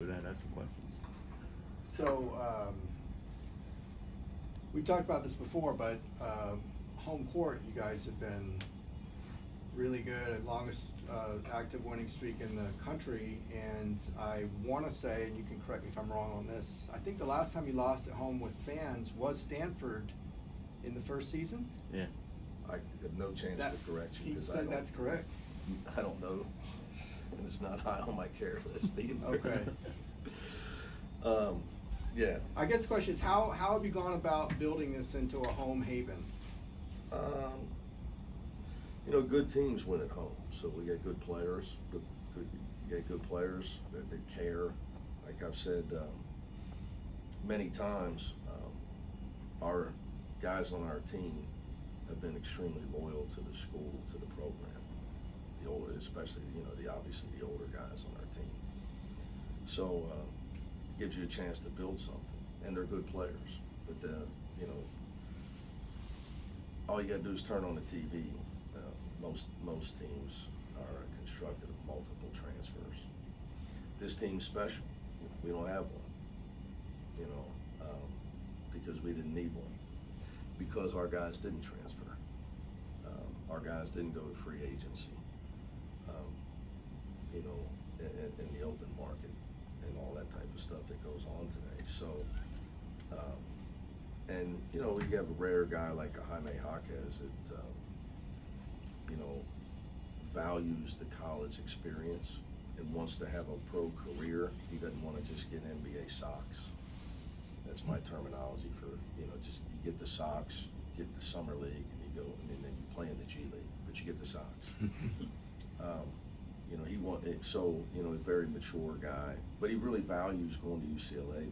That's some questions. So we've talked about this before, but home court, you guys have been really good, longest active winning streak in the country, and I want to say, and you can correct me if I'm wrong on this, I think the last time you lost at home with fans was Stanford in the first season? Yeah. I have no chance to correct you. He said that's correct. I don't know, and it's not high on my care list either. Okay. Yeah. I guess the question is, how have you gone about building this into a home haven? You know, good teams win at home, so we get good players. Good players that care. Like I've said many times, our guys on our team have been extremely loyal to the school, to the program. The older, especially obviously the older guys on our team. So it gives you a chance to build something, and they're good players. But all you got to do is turn on the TV. Most teams are constructed of multiple transfers. This team's special. We don't have one, because we didn't need one. Because our guys didn't transfer. Our guys didn't go to free agency, in the open market and all that type of stuff that goes on today. So, we have a rare guy like a Jaime Hawkins that, values the college experience and wants to have a pro career. He doesn't want to just get NBA socks. That's my terminology for, just you get the socks, get the summer league, and you go, and then you play in the G League, but you get the socks. A very mature guy, but he really values going to UCLA,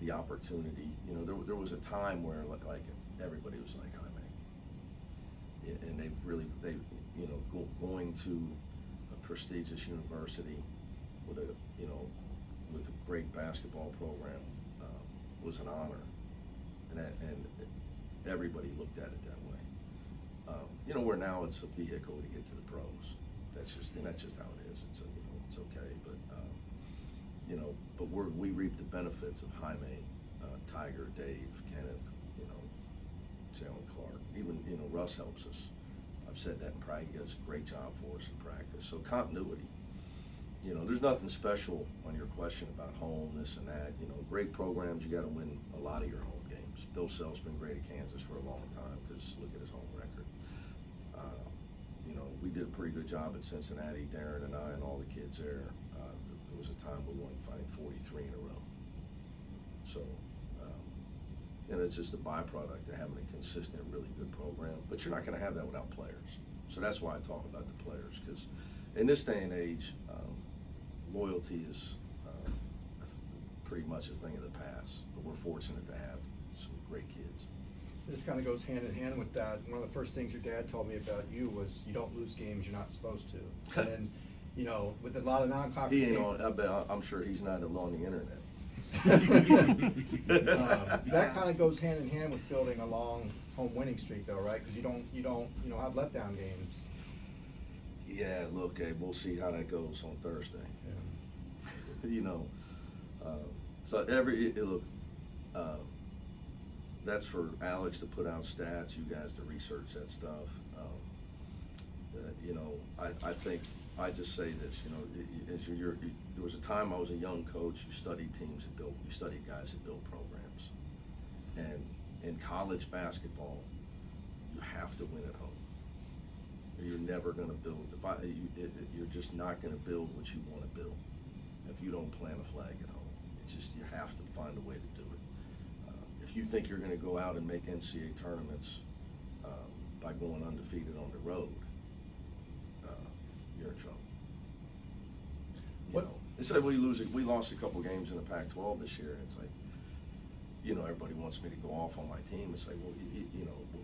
the opportunity. There was a time where like everybody was like Jaime, and going to a prestigious university with a great basketball program was an honor, and everybody looked at it that way. Where now it's a vehicle to get to the pros. That's just how it is. It's okay, but we reap the benefits of Jaime, Tiger, Dave, Kenneth, Jalen Clark. Even Russ helps us. I've said that in practice. He does a great job for us in practice. So continuity. There's nothing special on your question about home, this and that. Great programs, you got to win a lot of your home games. Bill Self's been great at Kansas for a long time because look at his home record. We did a pretty good job at Cincinnati, Darren and I and all the kids there. There was a time we won 43 in a row. So, it's just a byproduct of having a consistent, really good program. But you're not going to have that without players. So that's why I talk about the players, because in this day and age, loyalty is pretty much a thing of the past. But we're fortunate to have some great kids. This kind of goes hand in hand with that. One of the first things your dad told me about you was you don't lose games you're not supposed to. And then, with a lot of non-conference He ain't games, on. I'm sure he's not on the internet. that kind of goes hand in hand with building a long home winning streak, though, right? Because you don't have letdown games. Yeah, look, we'll see how that goes on Thursday. Yeah. That's for Alex to put out stats, you guys to research that stuff. I think I just say this, there was a time I was a young coach, you studied teams you studied guys that built programs. And in college basketball, you have to win at home. You're never going to build, you're just not going to build what you want to build if you don't plant a flag at home. It's just, you have to find a way to do it. If you think you're going to go out and make NCAA tournaments by going undefeated on the road, you're in trouble. It's like we lost a couple games in the Pac-12 this year. It's like, everybody wants me to go off on my team. It's like, well,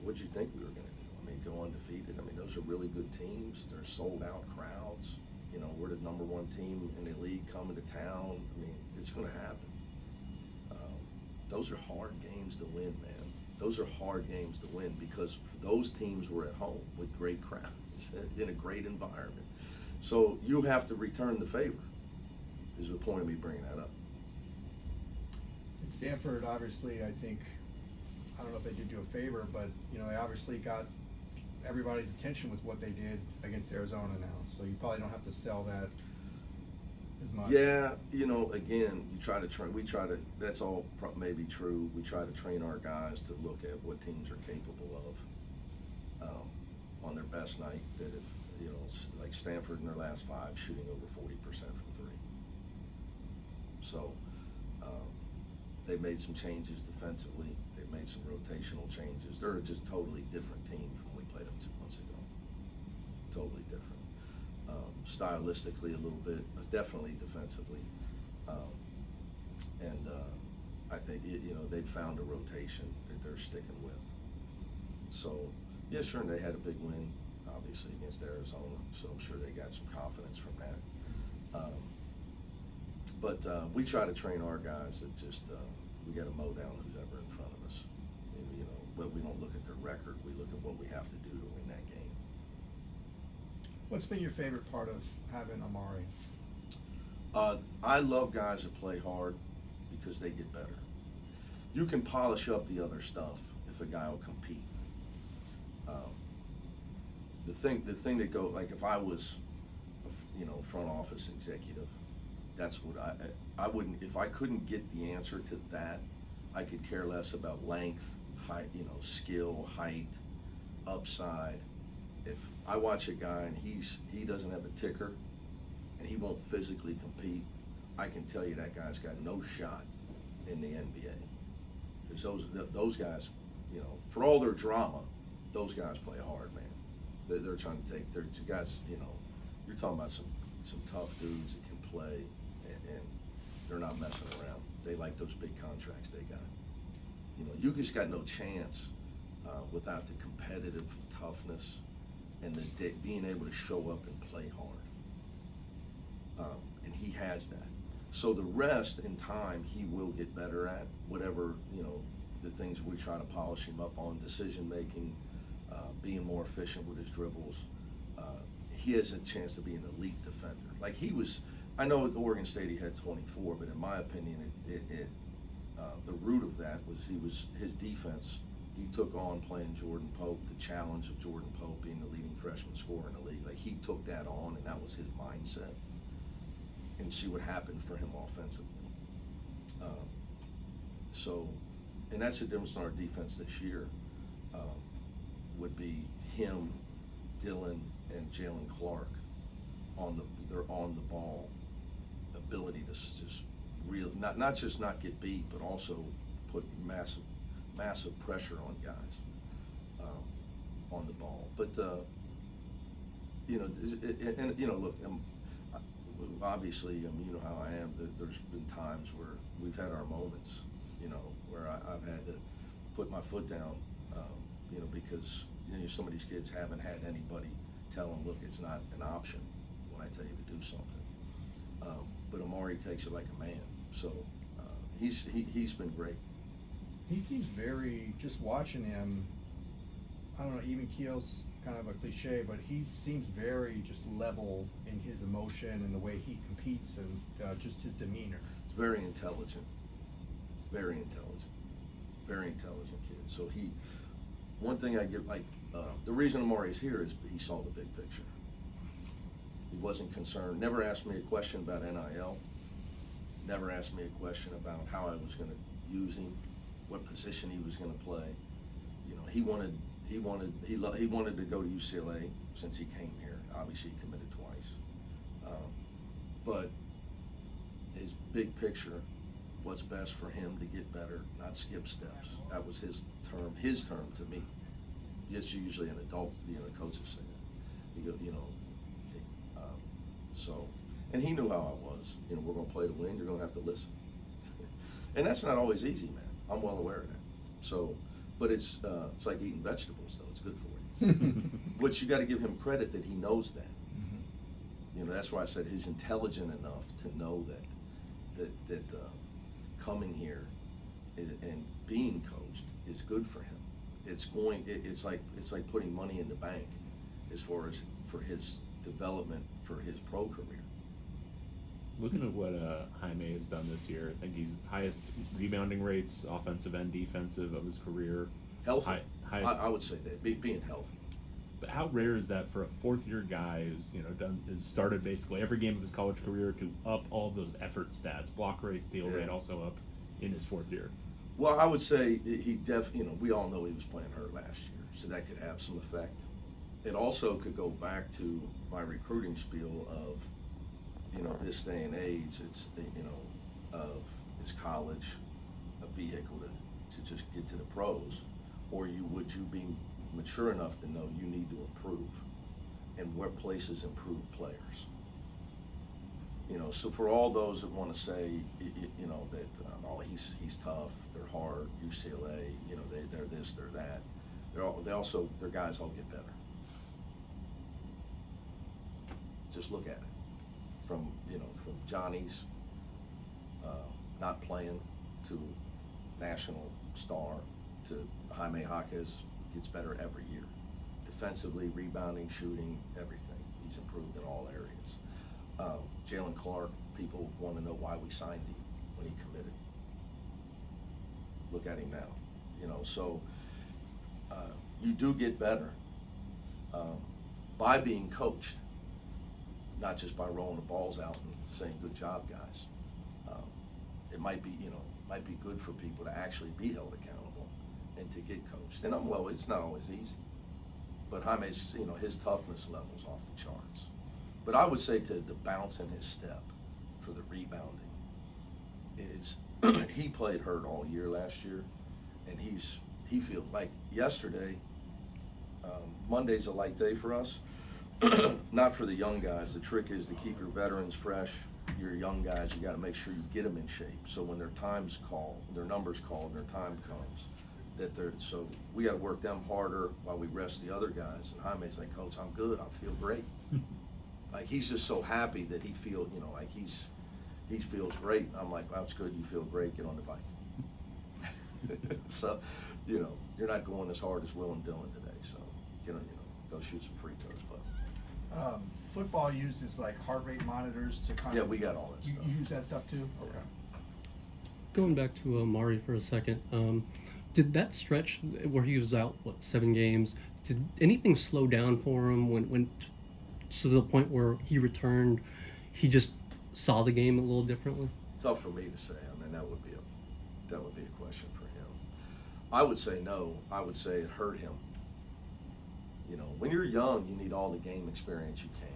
what'd you think we were going to do? I mean, go undefeated. I mean, those are really good teams. They're sold out crowds. We're the #1 team in the league coming to town. I mean, it's going to happen. Those are hard games to win, man. Those are hard games to win because those teams were at home with great crowds in a great environment. So you have to return the favor. is the point of me bringing that up. And Stanford, obviously, I think, I don't know if they did you a favor, but they obviously got everybody's attention with what they did against Arizona now. So you probably don't have to sell that as much. Yeah, again, that's all maybe true. We try to train our guys to look at what teams are capable of on their best night. That if, it's like Stanford in their last 5 shooting over 40% from 3. So they've made some changes defensively. They've made some rotational changes. They're just totally different team from when we played them 2 months ago. Totally different. Stylistically a little bit, but definitely defensively. I think, they've found a rotation that they're sticking with. So, yeah, sure, they had a big win, obviously, against Arizona, so I'm sure they got some confidence from that. But we try to train our guys that just, we got to mow down who's ever in front of us. But we don't look at their record, we look at what we have to do to win that game. What's been your favorite part of having Amari? I love guys that play hard because they get better. You can polish up the other stuff if a guy will compete. The thing that go, like if I was, front office executive, that's what I wouldn't, if I couldn't get the answer to that, I could care less about length, height, skill, height, upside. If I watch a guy and he doesn't have a ticker and he won't physically compete, I can tell you that guy's got no shot in the NBA. Because those guys, for all their drama, those guys play hard, man. They're trying to take, they're guys, you're talking about some tough dudes that can play and they're not messing around. They like those big contracts they got. You just got no chance without the competitive toughness and being able to show up and play hard. And he has that. So the rest in time he will get better at, whatever, the things we try to polish him up on, decision making, being more efficient with his dribbles. He has a chance to be an elite defender. Like I know at Oregon State he had 24, but in my opinion, the root of that was his defense. He took on playing Jordan Pope, the challenge of Jordan Pope being the leading freshman scorer in the league. Like he took that on, and that was his mindset. And see what happened for him offensively. And that's the difference in our defense this year. Would be him, Dylan, and Jalen Clark they're on the ball, ability to just not just not get beat, but also put massive pressure on guys on the ball. But look, obviously, you know how I am. There's been times where we've had our moments, where I've had to put my foot down, because some of these kids haven't had anybody tell them, look, it's not an option when I tell you to do something. But Amari takes it like a man, so he's been great. He seems very, just watching him, I don't know, even keel's kind of a cliche, but he seems very just level in his emotion and the way he competes and just his demeanor. He's very intelligent, very intelligent kid. So one thing I give, the reason Amari's here is he saw the big picture. He wasn't concerned, never asked me a question about NIL, never asked me a question about how I was going to use him, what position he was going to play. He wanted to go to UCLA since he came here. Obviously, he committed twice. But his big picture, what's best for him to get better, not skip steps. That was his term to me. Yes, usually an adult, coaches say that. So, and he knew how I was. We're going to play to win. You're going to have to listen. And that's not always easy, man. I'm well aware of that. So, but it's like eating vegetables, though. It's good for you. But you got to give him credit that he knows that. Mm-hmm. That's why I said he's intelligent enough to know that coming here and being coached is good for him. It's like putting money in the bank as far as for his development for his pro career. Looking at what Jaime has done this year, I think he's highest rebounding rates, offensive and defensive, of his career. Healthy. Highest. I would say that being healthy. But how rare is that for a fourth-year guy who's has started basically every game of his college career to up all of those effort stats, block rate, steal rate, also up in his fourth year? Well, I would say he we all know he was playing hurt last year, so that could have some effect. It also could go back to my recruiting spiel of, this day and age, it's, is college a vehicle to just get to the pros, or would you be mature enough to know you need to improve, and where places improve players? So for all those that want to say, that he's tough, they're hard, UCLA, they're this, they're that. Their guys all get better. Just look at it. From Johnny's not playing to national star to Jaime Hawkins gets better every year. Defensively, rebounding, shooting, everything. He's improved in all areas. Jalen Clark, people want to know why we signed him when he committed. Look at him now. So you do get better by being coached, not just by rolling the balls out and saying, good job, guys. It might be, good for people to actually be held accountable and to get coached. And it's not always easy. But Jaime's, his toughness level's off the charts. But I would say to the bounce in his step for the rebounding is he played hurt all year last year, and he feels like yesterday. Monday's a light day for us. Not for the young guys. The trick is to keep your veterans fresh. Your young guys, you got to make sure you get them in shape. So when their time's called, their number's called, and their time comes, so we got to work them harder while we rest the other guys. And Jaime's like, Coach, I'm good. I feel great. Like he's just so happy that he feels, like he feels great. I'm like, well, that's good. You feel great. Get on the bike. So, you're not going as hard as Will and Dylan today. So, go shoot some free throws, but. Football uses like heart rate monitors to kind of. Yeah, we got all that stuff. You use that stuff too? Okay. Going back to Amari for a second, did that stretch where he was out, 7 games, did anything slow down for him when to the point where he returned, he just saw the game a little differently? Tough for me to say. I mean, that would be a question for him. I would say no. I would say it hurt him. When you're young, you need all the game experience you can.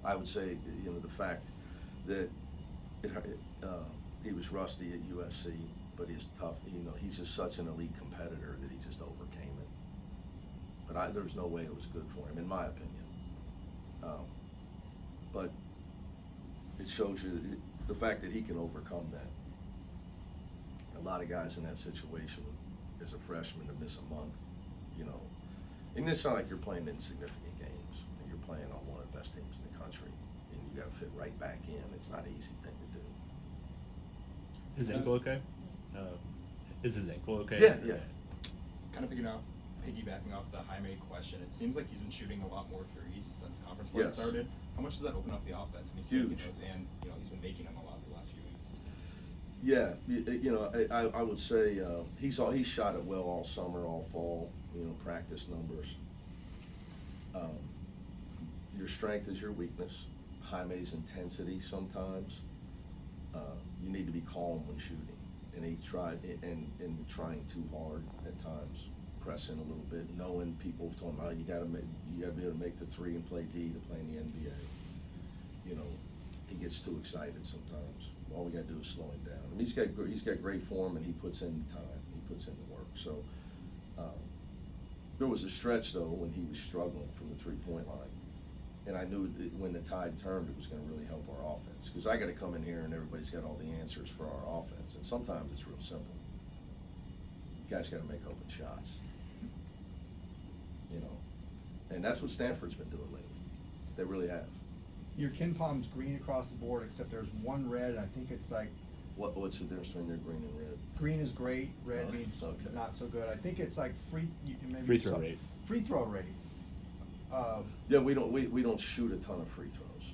I would say, the fact that he was rusty at USC, but he's tough. He's just such an elite competitor that he just overcame it. But there's no way it was good for him, in my opinion. But it shows you the fact that he can overcome that. A lot of guys in that situation, as a freshman, to miss a month, and it's not like you're playing insignificant games. You're playing on one of the best teams in the country, and you got to fit right back in. It's not an easy thing to do. His ankle okay? Is his ankle okay? Yeah. Kind of piggybacking off the Jaime question, it seems like he's been shooting a lot more threes since conference play started. How much does that open up the offense? He's huge. Those, and he's been making them a lot the last few weeks. Yeah, I would say he's shot it well all summer, all fall. Practice numbers. Your strength is your weakness. Jaime's intensity sometimes. You need to be calm when shooting, and he tried and trying too hard at times, pressing a little bit, knowing people told him, you got to be able to make the 3 and play D to play in the NBA. He gets too excited sometimes. All we got to do is slow him down. I mean, he's got great form, and he puts in the time. He puts in the work. So there was a stretch though when he was struggling from the 3-point line, and I knew that when the tide turned, it was going to really help our offense. Because I got to come in here and everybody's got all the answers for our offense, and sometimes it's real simple. You guys got to make open shots. And that's what Stanford's been doing lately. They really have. Your Ken Palm's green across the board, except there's one red. I think it's like. What's the difference between their green and red? Green is great. Red means not so good. I think it's like free throw rate. Free throw rate. Yeah, we don't shoot a ton of free throws,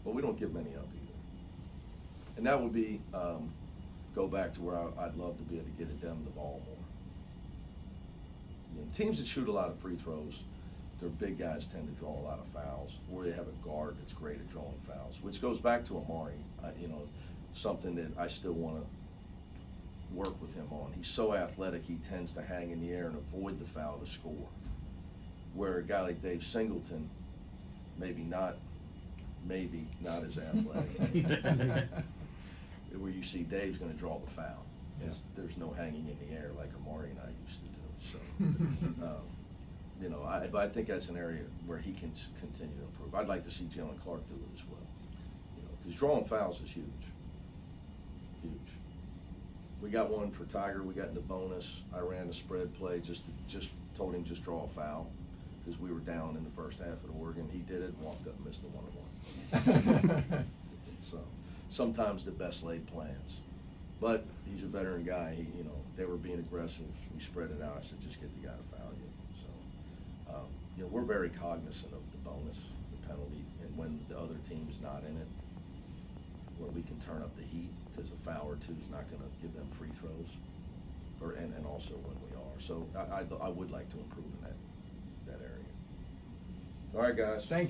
but we don't give many up either. And that would be, go back to where I'd love to be able to get them the ball more. You know, teams that shoot a lot of free throws, their big guys tend to draw a lot of fouls, or they have a guard that's great at drawing fouls, which goes back to Amari. You know, something that I still want to work with him on. He's so athletic, he tends to hang in the air and avoid the foul to score. Where a guy like Dave Singleton, maybe not as athletic. Where you see Dave's going to draw the foul. There's no hanging in the air like Amari and I used to do. So, you know, I think that's an area where he can continue to improve. I'd like to see Jalen Clark do it as well. You know, because drawing fouls is huge. Huge. We got one for Tiger. We got in the bonus. I ran a spread play. Just told him just draw a foul because we were down in the first half at Oregon. He did it and walked up and missed the 1-on-1. So sometimes the best laid plans. But he's a veteran guy. He, you know, they were being aggressive. We spread it out. I said, just get the guy to foul you. So, you know, we're very cognizant of the bonus, the penalty, and when the other team's not in it, where we can turn up the heat because a foul or two is not going to give them free throws, and also when we are. So I would like to improve in that area. All right, guys. Thank you.